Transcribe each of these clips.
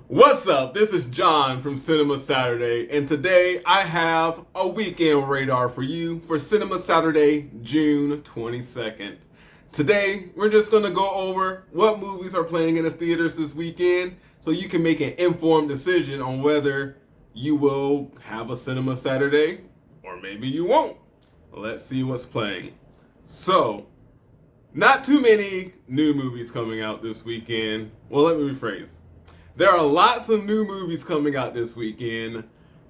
What's up? This is John from Cinema Saturday, and today I have a weekend radar for you for Cinema Saturday, June 22nd. Today, we're just going to go over what movies are playing in the theaters this weekend so you can make an informed decision on whether you will have a Cinema Saturday or maybe you won't. Let's see what's playing. So, not too many new movies coming out this weekend. Well, let me rephrase. There are lots of new movies coming out this weekend.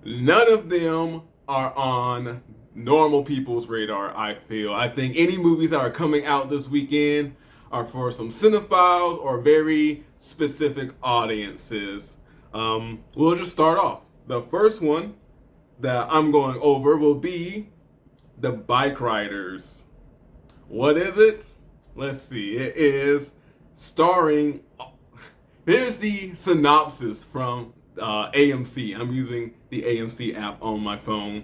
None of them are on normal people's radar, I feel. I think any movies that are coming out this weekend are for some cinephiles or very specific audiences. We'll just start off. The first one that I'm going over will be The Bike Riders. What is it? Let's see. It is starring... Here's the synopsis from AMC. I'm using the AMC app on my phone.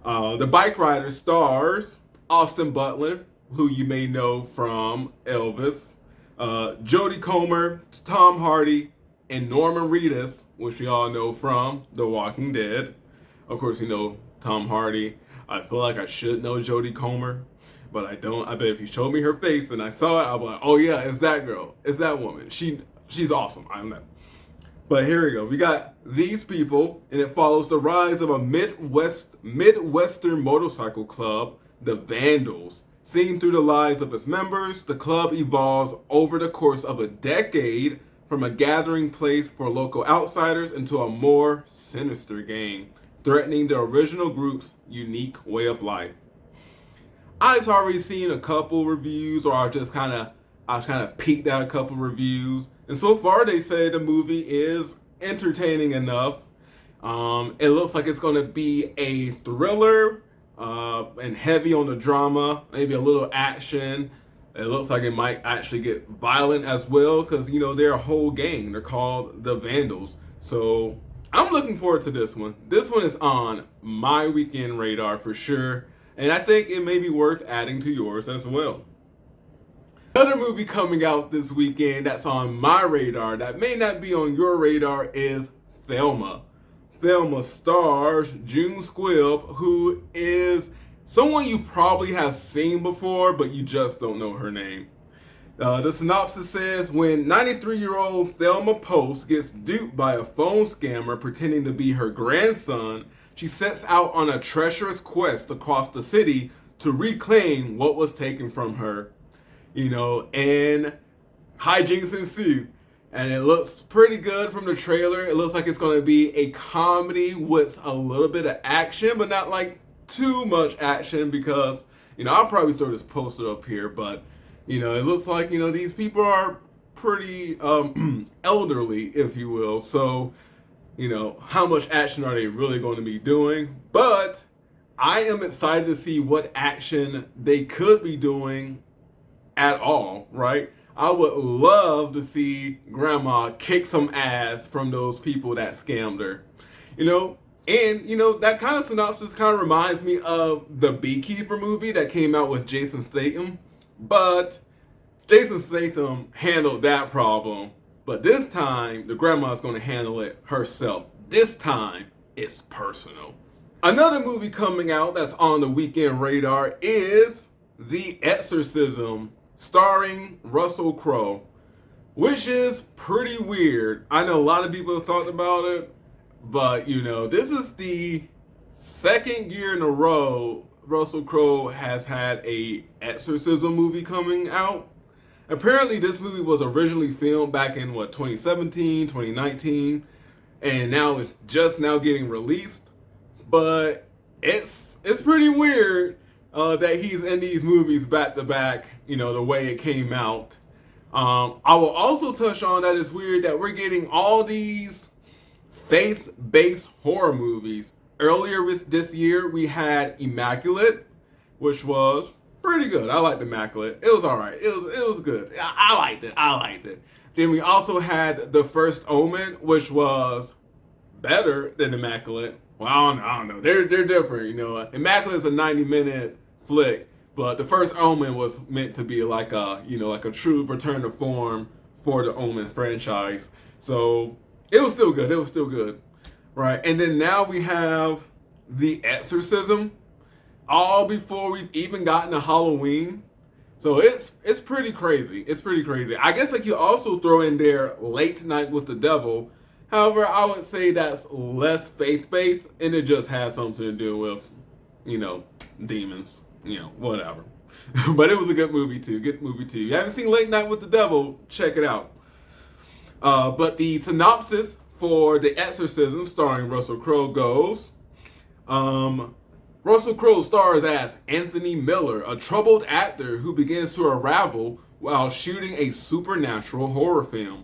The Bike Riders stars Austin Butler, who you may know from Elvis, Jodie Comer, Tom Hardy, and Norman Reedus, which we all know from The Walking Dead. Of course, you know Tom Hardy. I feel like I should know Jodie Comer, but I don't. I bet if you showed me her face and I saw it, I'll be like, oh yeah, it's that girl. It's that woman. She's awesome. I know. But here we go. We got these people, and it follows the rise of a Midwestern motorcycle club, the Vandals. Seen through the lives of its members, the club evolves over the course of a decade from a gathering place for local outsiders into a more sinister gang, threatening the original group's unique way of life. I've already seen a couple reviews, or I've kind of peeked at a couple reviews. And so far, they say the movie is entertaining enough. It looks like it's going to be a thriller and heavy on the drama, maybe a little action. It looks like it might actually get violent as well because, you know, they're a whole gang. They're called the Vandals. So I'm looking forward to this one. This one is on my weekend radar for sure. And I think it may be worth adding to yours as well. Another movie coming out this weekend that's on my radar that may not be on your radar is Thelma. Thelma stars June Squibb, who is someone you probably have seen before, but you just don't know her name. The synopsis says, when 93-year-old Thelma Post gets duped by a phone scammer pretending to be her grandson, she sets out on a treacherous quest across the city to reclaim what was taken from her. You know, and hijinks ensue. And it looks pretty good from the trailer. It looks like it's going to be a comedy with a little bit of action, but not like too much action because, you know, I'll probably throw this poster up here, but, you know, it looks like, you know, these people are pretty elderly, if you will. So, you know, how much action are they really going to be doing? But I am excited to see what action they could be doing at all, right? I would love to see Grandma kick some ass from those people that scammed her. You know, and you know, that kind of synopsis kind of reminds me of the Beekeeper movie that came out with Jason Statham. But Jason Statham handled that problem. But this time, the grandma's going to handle it herself. This time, it's personal. Another movie coming out that's on the weekend radar is The Exorcism, starring Russell Crowe, which is pretty weird. I know a lot of people have thought about it, but you know, this is the second year in a row Russell Crowe has had a Exorcism movie coming out. Apparently this movie was originally filmed back in 2017, 2019, and now it's just now getting released. But it's pretty weird that he's in these movies back to back, you know, the way it came out. I will also touch on that it's weird that we're getting all these faith-based horror movies. Earlier this year, we had Immaculate, which was pretty good. I liked Immaculate. It was all right. It was good. I liked it. Then we also had The First Omen, which was better than Immaculate. Well, I don't know. They're different, you know. Immaculate is a 90-minute flick, but The First Omen was meant to be like a, you know, like a true return to form for the Omen franchise. So It was still good. It was still good. Right. And then now we have the Exorcism, all before we've even gotten to Halloween. So it's pretty crazy. It's pretty crazy. I guess like you also throw in there Late Night with the Devil. However, I would say that's less faith-based, and it just has something to do with, demons. Whatever. But it was a good movie too. Good movie too. If you haven't seen Late Night with the Devil, check it out. But the synopsis for The Exorcism, starring Russell Crowe, goes: Russell Crowe stars as Anthony Miller, a troubled actor who begins to unravel while shooting a supernatural horror film.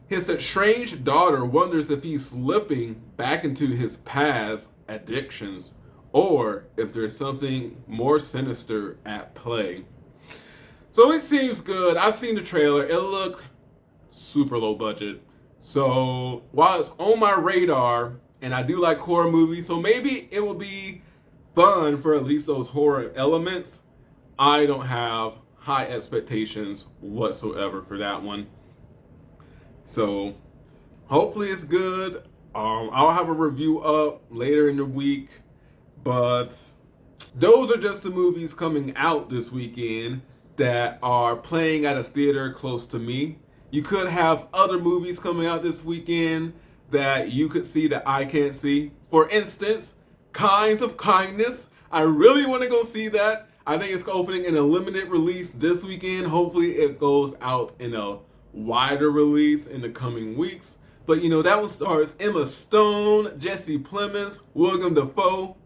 His estranged daughter wonders if he's slipping back into his past addictions or if there's something more sinister at play. So it seems good. I've seen the trailer. It looked super low budget. So while it's on my radar, and I do like horror movies, so maybe it will be fun for at least those horror elements, I don't have high expectations whatsoever for that one. So hopefully it's good. I'll have a review up later in the week, but those are just the movies coming out this weekend that are playing at a theater close to me. You could have other movies coming out this weekend that you could see that I can't see. For instance, Kinds of Kindness. I really want to go see that. I think it's opening in a limited release this weekend. Hopefully it goes out in a wider release in the coming weeks. But that one stars Emma Stone, Jesse Plemons, William Dafoe,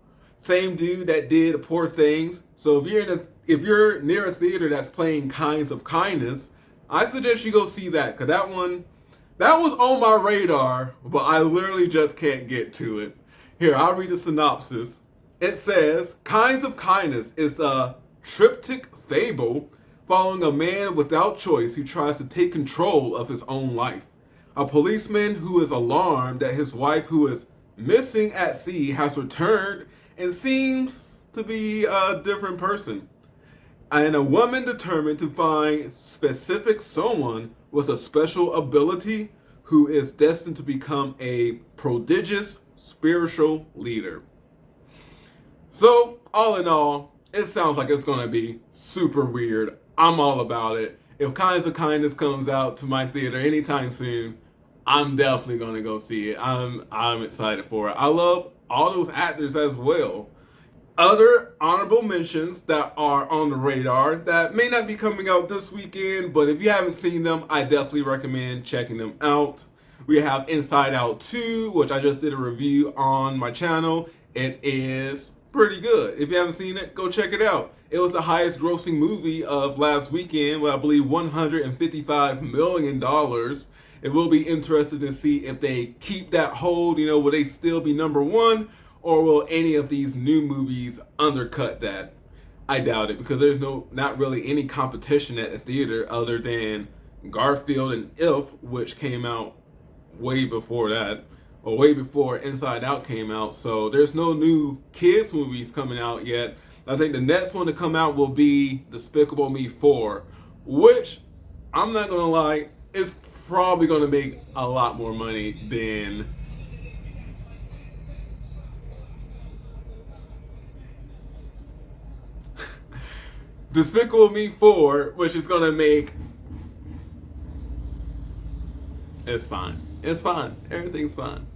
same dude that did Poor Things. So if you're near a theater that's playing Kinds of Kindness, I suggest you go see that, because that was on my radar, but I literally just can't get to it. Here, I'll read the synopsis. It says, Kinds of Kindness is a triptych fable following a man without choice who tries to take control of his own life. A policeman who is alarmed that his wife, who is missing at sea, has returned and seems to be a different person. And a woman determined to find specific someone with a special ability who is destined to become a prodigious spiritual leader. So, all in all, it sounds like it's going to be super weird. I'm all about it. If Kinds of Kindness comes out to my theater anytime soon, I'm definitely going to go see it. I'm excited for it. I love all those actors as well. Other honorable mentions that are on the radar that may not be coming out this weekend, but if you haven't seen them, I definitely recommend checking them out. We have Inside Out 2, which I just did a review on my channel. It is pretty good. If you haven't seen it, go check it out. It was the highest grossing movie of last weekend with, I believe, $155 million. It will be interesting to see if they keep that hold. Will they still be number one? Or will any of these new movies undercut that? I doubt it, because there's not really any competition at the theater other than Garfield and If, which came out way before that, or way before Inside Out came out. So there's no new kids movies coming out yet. I think the next one to come out will be Despicable Me 4, which, I'm not gonna lie, is probably gonna make a lot more money than Despicable Me 4, which is gonna make... It's fine. It's fine. Everything's fine.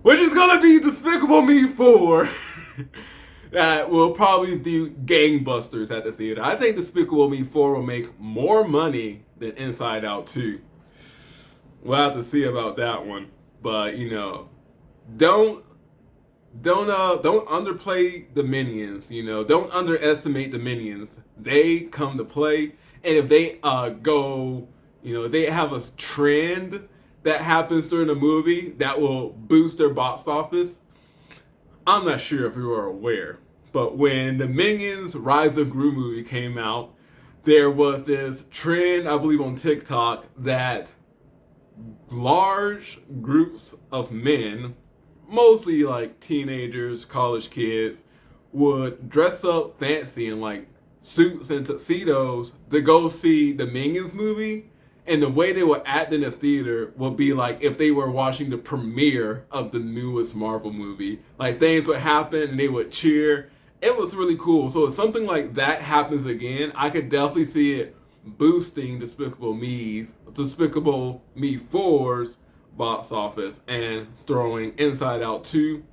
Which is gonna be Despicable Me 4. That will probably do gangbusters at the theater. I think Despicable Me 4 will make more money than Inside Out 2. We'll have to see about that one. But, don't underplay the Minions. Don't underestimate the Minions. They come to play, and if they go, they have a trend that happens during the movie that will boost their box office. I'm not sure if you are aware, but when the Minions Rise of Gru movie came out, there was this trend, I believe, on TikTok that large groups of men, mostly like teenagers, college kids, would dress up fancy in like suits and tuxedos to go see the Minions movie. And the way they would act in the theater would be like if they were watching the premiere of the newest Marvel movie. Like things would happen and they would cheer. It was really cool. So if something like that happens again, I could definitely see it boosting Despicable Me 4's box office and throwing Inside Out 2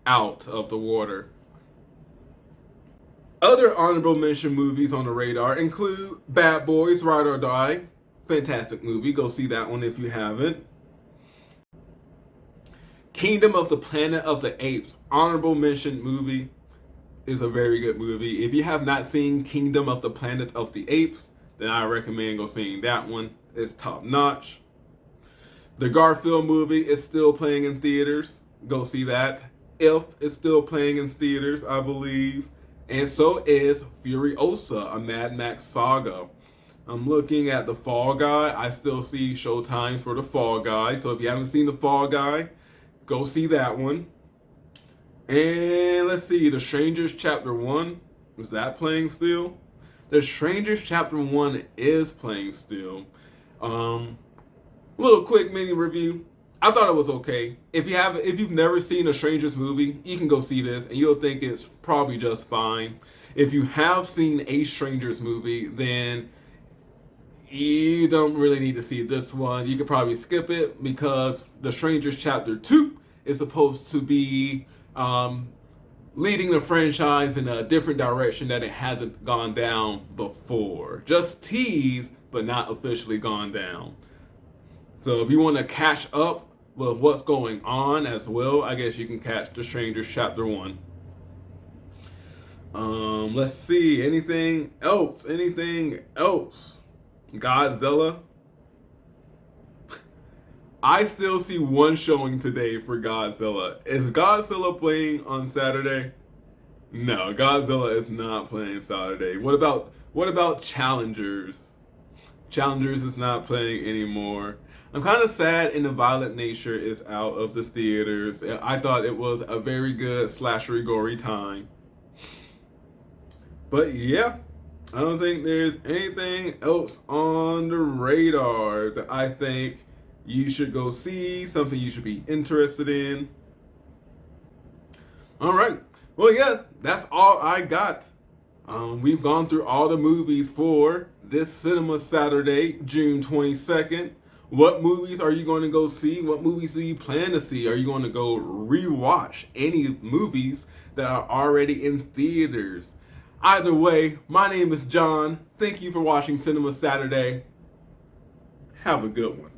out of the water. Other honorable mention movies on the radar include Bad Boys, Ride or Die. Fantastic movie. Go see that one if you haven't. Kingdom of the Planet of the Apes. Honorable mention movie. Is a very good movie. If you have not seen Kingdom of the Planet of the Apes, then I recommend go seeing that one. It's top notch. The Garfield movie is still playing in theaters. Go see that. If is still playing in theaters, I believe. And so is Furiosa, a Mad Max saga. I'm looking at The Fall Guy. I still see show times for The Fall Guy. So if you haven't seen The Fall Guy, go see that one. And let's see, The Strangers Chapter 1. Is that playing still? The Strangers Chapter 1 is playing still. Little quick mini review. I thought it was okay. If you've never seen a Strangers movie, you can go see this and you'll think it's probably just fine. If you have seen a Strangers movie, then you don't really need to see this one. You could probably skip it because The Strangers Chapter 2 is supposed to be leading the franchise in a different direction that it hasn't gone down before. Just teased, but not officially gone down. So if you want to catch up with what's going on as well, I guess you can catch The Strangers Chapter 1. Let's see. Anything else? Godzilla. I still see one showing today for Godzilla. Is Godzilla playing on Saturday? No, Godzilla is not playing Saturday. What about Challengers? Challengers is not playing anymore. I'm kind of sad In the Violent Nature is out of the theaters. I thought it was a very good slashery gory time. But yeah, I don't think there's anything else on the radar that I think you should go see, something you should be interested in. All right. Well, yeah, that's all I got. We've gone through all the movies for this Cinema Saturday, June 22nd. What movies are you going to go see? What movies do you plan to see? Are you going to go rewatch any movies that are already in theaters? Either way, my name is John. Thank you for watching Cinema Saturday. Have a good one.